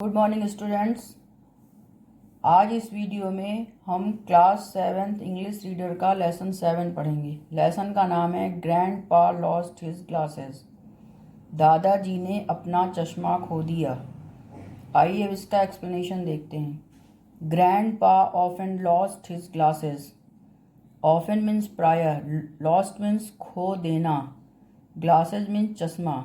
Good morning students. आज इस video में हम क्लास 7th इंग्लिश रीडर का लेसन 7 पढ़ेंगे। लेसन का नाम है ग्रैंड पा लॉस्ट हिज ग्लासेस। दादाजी ने अपना चश्मा खो दिया। आइए अब इसका एक्सप्लेनेशन देखते हैं। ग्रैंड पा often lost his glasses. Often means prior, lost means खो देना, ग्लासेस मीन्स चश्मा।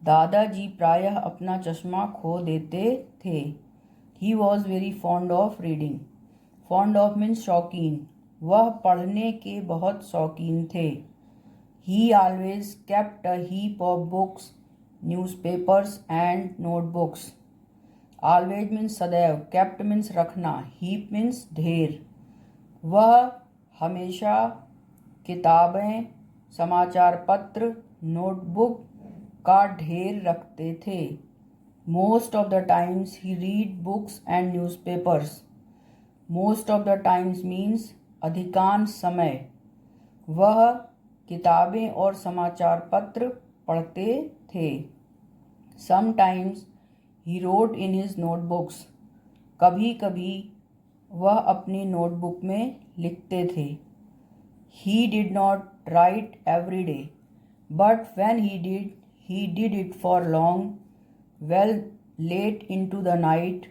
दादाजी प्रायः अपना चश्मा खो देते थे। He was very fond of reading. Fond of means शौकीन, वह पढ़ने के बहुत शौकीन थे। ही always kept a heap of books, newspapers and notebooks. Always means सदैव, केप्ट मीन्स रखना, हीप मीन्स ढेर। वह हमेशा किताबें, समाचार पत्र, नोटबुक का ढेर रखते थे। Most of the times he read books and newspapers. Most of the times means अधिकांश समय। वह किताबें और समाचार पत्र पढ़ते थे। Sometimes he wrote in his notebooks. कभी कभी वह अपनी नोटबुक में लिखते थे। He did not right every day, but when he did it for long, well late into the night,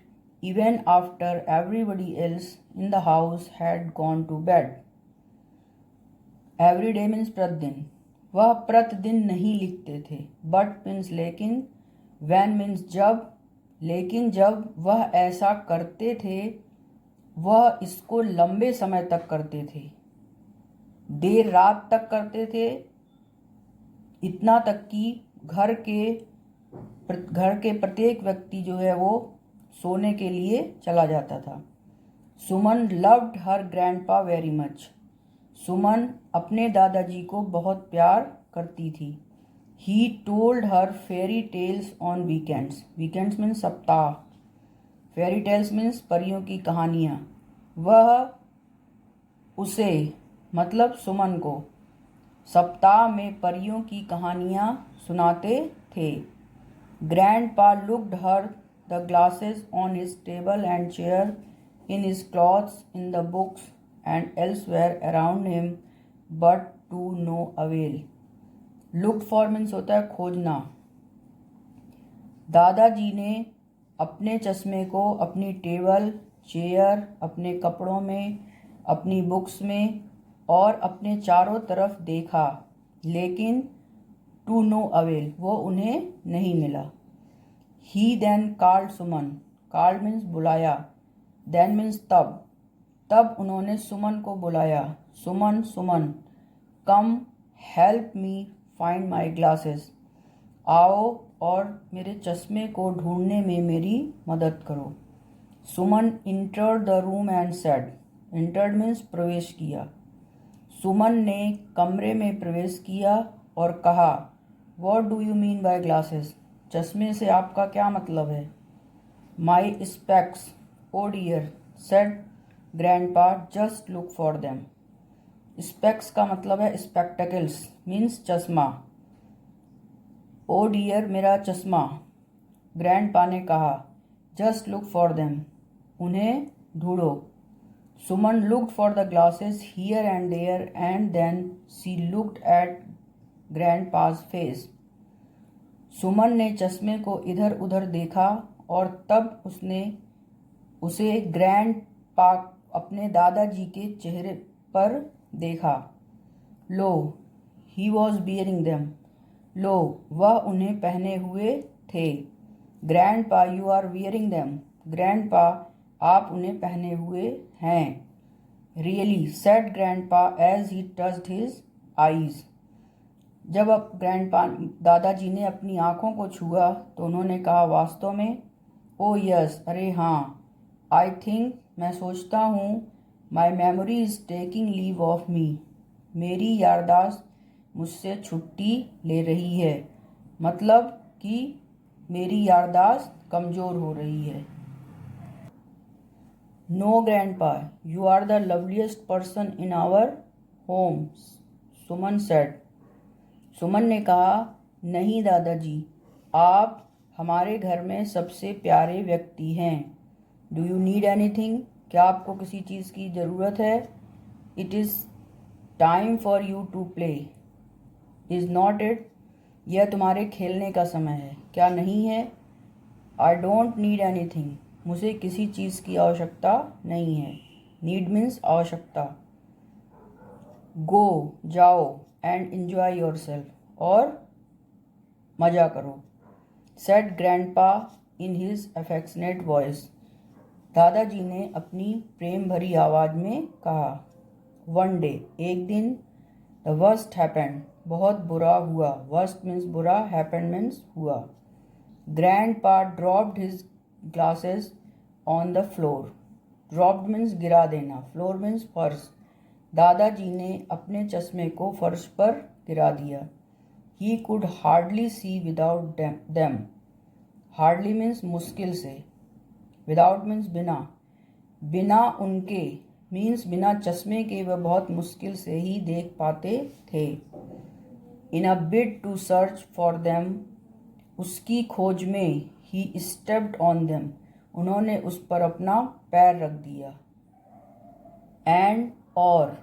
even after everybody else in the house had gone to bed. Every day means प्रतिदिन। वह प्रतिदिन नहीं लिखते थे। but means लेकिन, when means जब, लेकिन जब वह ऐसा करते थे वह इसको लंबे समय तक करते थे, देर रात तक करते थे, इतना तक कि घर के प्रत्येक व्यक्ति जो है वो सोने के लिए चला जाता था। Suman loved her grandpa very much. Suman अपने दादाजी को बहुत प्यार करती थी। He told her fairy tales on weekends. Weekends means सप्ताह, फेरी टेल्स मीन्स परियों की कहानियाँ। वह उसे मतलब सुमन को सप्ताह में परियों की कहानियाँ सुनाते थे। Grandpa looked her the glasses on his table and chair, in his clothes, in the books and elsewhere around him, but to no avail. Look for means होता है खोजना। दादाजी ने अपने चश्मे को अपनी टेबल, चेयर, अपने कपड़ों में, अपनी बुक्स में और अपने चारों तरफ देखा, लेकिन टू नो अवेल, वो उन्हें नहीं मिला। He then called Suman. Called means बुलाया, देन मीन्स तब उन्होंने सुमन को बुलाया। Suman, Suman, come help me find my glasses. आओ और मेरे चश्मे को ढूंढने में मेरी मदद करो। Suman entered the room and said. Entered means प्रवेश किया। सुमन ने कमरे में प्रवेश किया और कहा, What do you mean by glasses? चश्मे से आपका क्या मतलब है? My specs, oh dear, said grandpa, just look for them. Specs का मतलब है spectacles, means चश्मा। Oh dear, मेरा चश्मा, grandpa ने कहा, just look for them, उन्हें ढूंढो। Suman looked for the glasses here and there, and then she looked at grandpa's face. सुमन ने चश्मे को इधर उधर देखा और तब उसने उसे ग्रैंडपा अपने दादाजी के चेहरे पर देखा। लो, he was wearing them. लो, वह उन्हें पहने हुए थे। Grandpa, you are wearing them. Grandpa, आप उन्हें पहने हुए हैं। Really, said grandpa as he touched his eyes. जब अब ग्रैंडपा दादाजी ने अपनी आंखों को छुआ तो उन्होंने कहा, वास्तव में? ओ यस, अरे हाँ। आई थिंक, मैं सोचता हूँ, my memory is taking leave of me. मेरी याददाश्त मुझसे छुट्टी ले रही है। मतलब कि मेरी याददाश्त कमज़ोर हो रही है। No grandpa, you are the loveliest person in our home, Suman said. Suman ने कहा, नहीं दादाजी, आप हमारे घर में सबसे प्यारे व्यक्ति हैं। Do you need anything? क्या आपको किसी चीज़ की ज़रूरत है? It is time for you to play. Is not it? यह तुम्हारे खेलने का समय है, क्या नहीं है? I don't need anything. मुझे किसी चीज़ की आवश्यकता नहीं है। नीड मीन्स आवश्यकता। गो जाओ, एंड एंजॉय योर सेल्फ, और मज़ा करो। Said grandpa in his affectionate voice. दादाजी ने अपनी प्रेम भरी आवाज़ में कहा। वन डे, एक दिन, द वर्स्ट हैपेंड, बहुत बुरा हुआ। वर्स्ट मीन्स बुरा, हैपेंड मीन्स हुआ। Grandpa dropped his glasses on the floor. Dropped means गिरा देना, फ्लोर मीन्स फर्श। दादाजी ने अपने चश्मे को फर्श पर गिरा दिया। He could hardly see without them. Hardly means मुश्किल से, विदाउट मीन्स बिना, बिना उनके मीन्स बिना चश्मे के वह बहुत मुश्किल से ही देख पाते थे। In a bid to search for them, उसकी खोज में, ही स्टेप्ड ऑन देम, उन्होंने उस पर अपना पैर रख दिया। एंड और